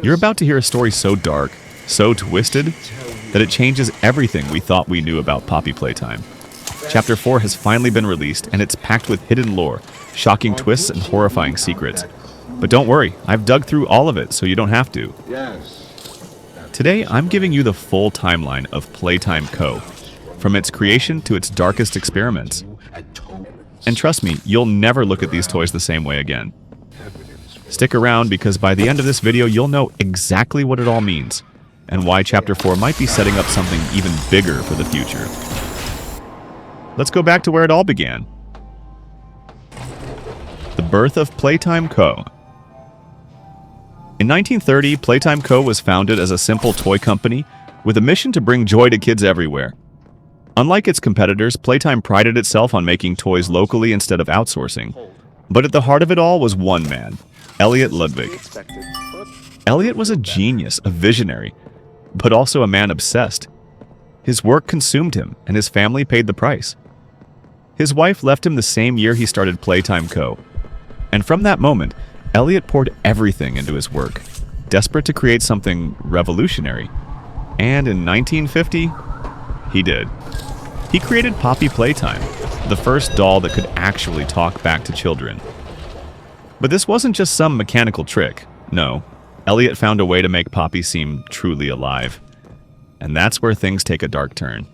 You're about to hear a story so dark, so twisted, that it changes everything we thought we knew about Poppy Playtime. Chapter 4 has finally been released, and it's packed with hidden lore, shocking twists, and horrifying secrets. But don't worry, I've dug through all of it, so you don't have to. Today, I'm giving you the full timeline of Playtime Co., from its creation to its darkest experiments. And trust me, you'll never look at these toys the same way again. Stick around, because by the end of this video, you'll know exactly what it all means, and why Chapter 4 might be setting up something even bigger for the future. Let's go back to where it all began. The birth of Playtime Co. In 1930, Playtime Co. was founded as a simple toy company with a mission to bring joy to kids everywhere. Unlike its competitors, Playtime prided itself on making toys locally instead of outsourcing. But at the heart of it all was one man, Elliot Ludwig. Elliot was a genius, a visionary, but also a man obsessed. His work consumed him, and his family paid the price. His wife left him the same year he started Playtime Co. And from that moment, Elliot poured everything into his work, desperate to create something revolutionary. And in 1950, he did. He created Poppy Playtime, the first doll that could actually talk back to children. But this wasn't just some mechanical trick. No, Elliot found a way to make Poppy seem truly alive. And that's where things take a dark turn.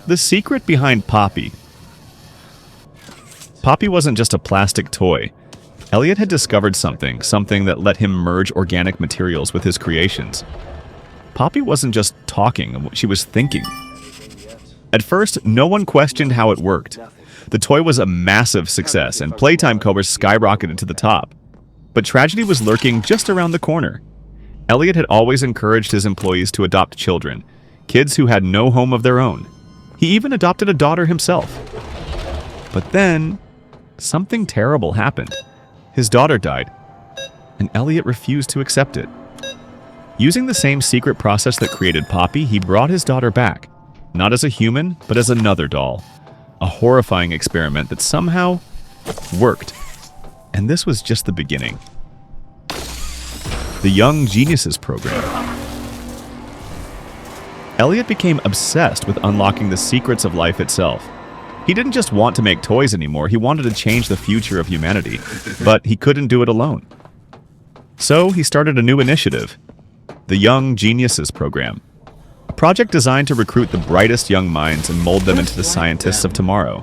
The secret behind Poppy. Poppy wasn't just a plastic toy. Elliot had discovered something that let him merge organic materials with his creations. Poppy wasn't just talking, she was thinking. At first, no one questioned how it worked. The toy was a massive success, and Playtime Co. skyrocketed to the top. But tragedy was lurking just around the corner. Elliot had always encouraged his employees to adopt children, kids who had no home of their own. He even adopted a daughter himself. But then, something terrible happened. His daughter died, and Elliot refused to accept it. Using the same secret process that created Poppy, he brought his daughter back, not as a human, but as another doll. A horrifying experiment that somehow worked. And this was just the beginning. The Young Geniuses program. Elliot became obsessed with unlocking the secrets of life itself. He didn't just want to make toys anymore, he wanted to change the future of humanity, but he couldn't do it alone. So he started a new initiative, the Young Geniuses program. A project designed to recruit the brightest young minds and mold them into the scientists of tomorrow.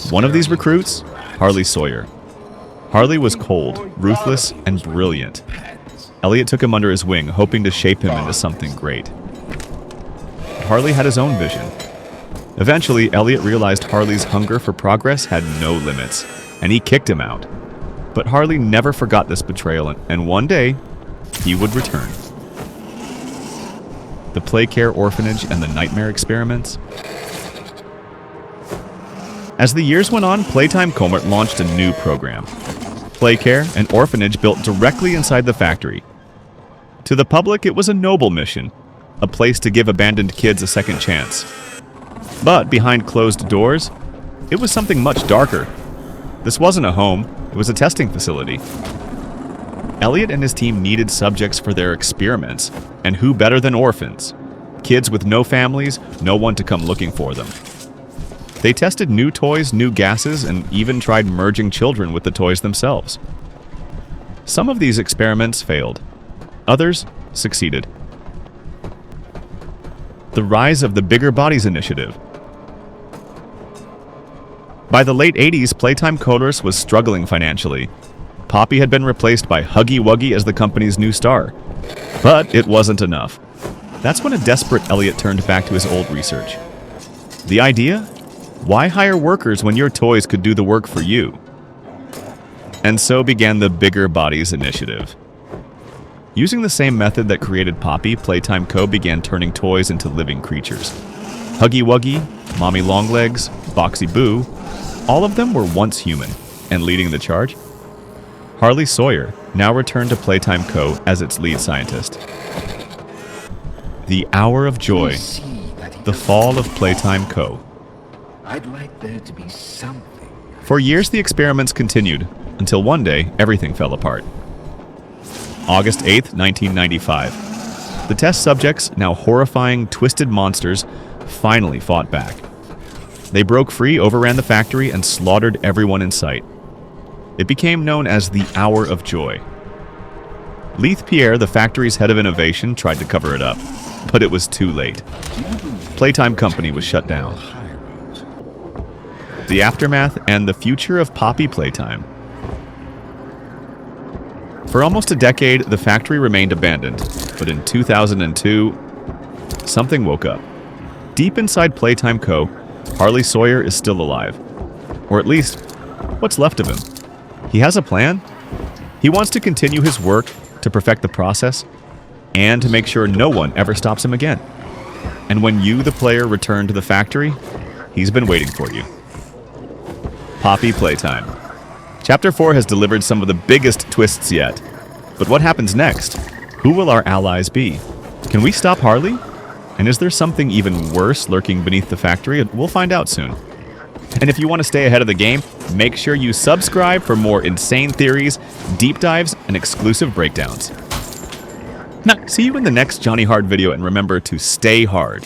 One of these recruits, Harley Sawyer. Harley was cold, ruthless, and brilliant. Elliot took him under his wing, hoping to shape him into something great. Harley had his own vision. Eventually, Elliot realized Harley's hunger for progress had no limits, and he kicked him out. But Harley never forgot this betrayal, and one day, he would return. The Playcare Orphanage and the Nightmare Experiments. As the years went on, Playtime Co. launched a new program. Playcare, an orphanage built directly inside the factory. To the public, it was a noble mission, a place to give abandoned kids a second chance. But behind closed doors, it was something much darker. This wasn't a home, it was a testing facility. Elliot and his team needed subjects for their experiments, and who better than orphans? Kids with no families, no one to come looking for them. They tested new toys, new gases, and even tried merging children with the toys themselves. Some of these experiments failed. Others succeeded. The rise of the Bigger Bodies Initiative. By the late 80s, Playtime Co. was struggling financially. Poppy had been replaced by Huggy Wuggy as the company's new star. But it wasn't enough. That's when a desperate Elliot turned back to his old research. The idea? Why hire workers when your toys could do the work for you? And so began the Bigger Bodies Initiative. Using the same method that created Poppy, Playtime Co. began turning toys into living creatures. Huggy Wuggy, Mommy Longlegs, Boxy Boo, all of them were once human, and leading the charge, Harley Sawyer now returned to Playtime Co. as its lead scientist. The Hour of Joy, the fall of Playtime Co. I'd like there to be something. For years the experiments continued, until one day everything fell apart. August 8th, 1995. The test subjects, now horrifying, twisted monsters, finally fought back. They broke free, overran the factory, and slaughtered everyone in sight. It became known as the Hour of Joy. Leith Pierre, the factory's head of innovation, tried to cover it up, but it was too late. Playtime Company was shut down. The aftermath and the future of Poppy Playtime. For almost a decade, the factory remained abandoned, but in 2002, something woke up. Deep inside Playtime Co., Harley Sawyer is still alive. Or at least, what's left of him. He has a plan. He wants to continue his work to perfect the process, and to make sure no one ever stops him again. And when you, the player, return to the factory, he's been waiting for you. Poppy Playtime. Chapter 4 has delivered some of the biggest twists yet. But what happens next? Who will our allies be? Can we stop Harley? And is there something even worse lurking beneath the factory? We'll find out soon. And if you want to stay ahead of the game, make sure you subscribe for more insane theories, deep dives, and exclusive breakdowns. Now, see you in the next Johnny Hard video, and remember to stay hard.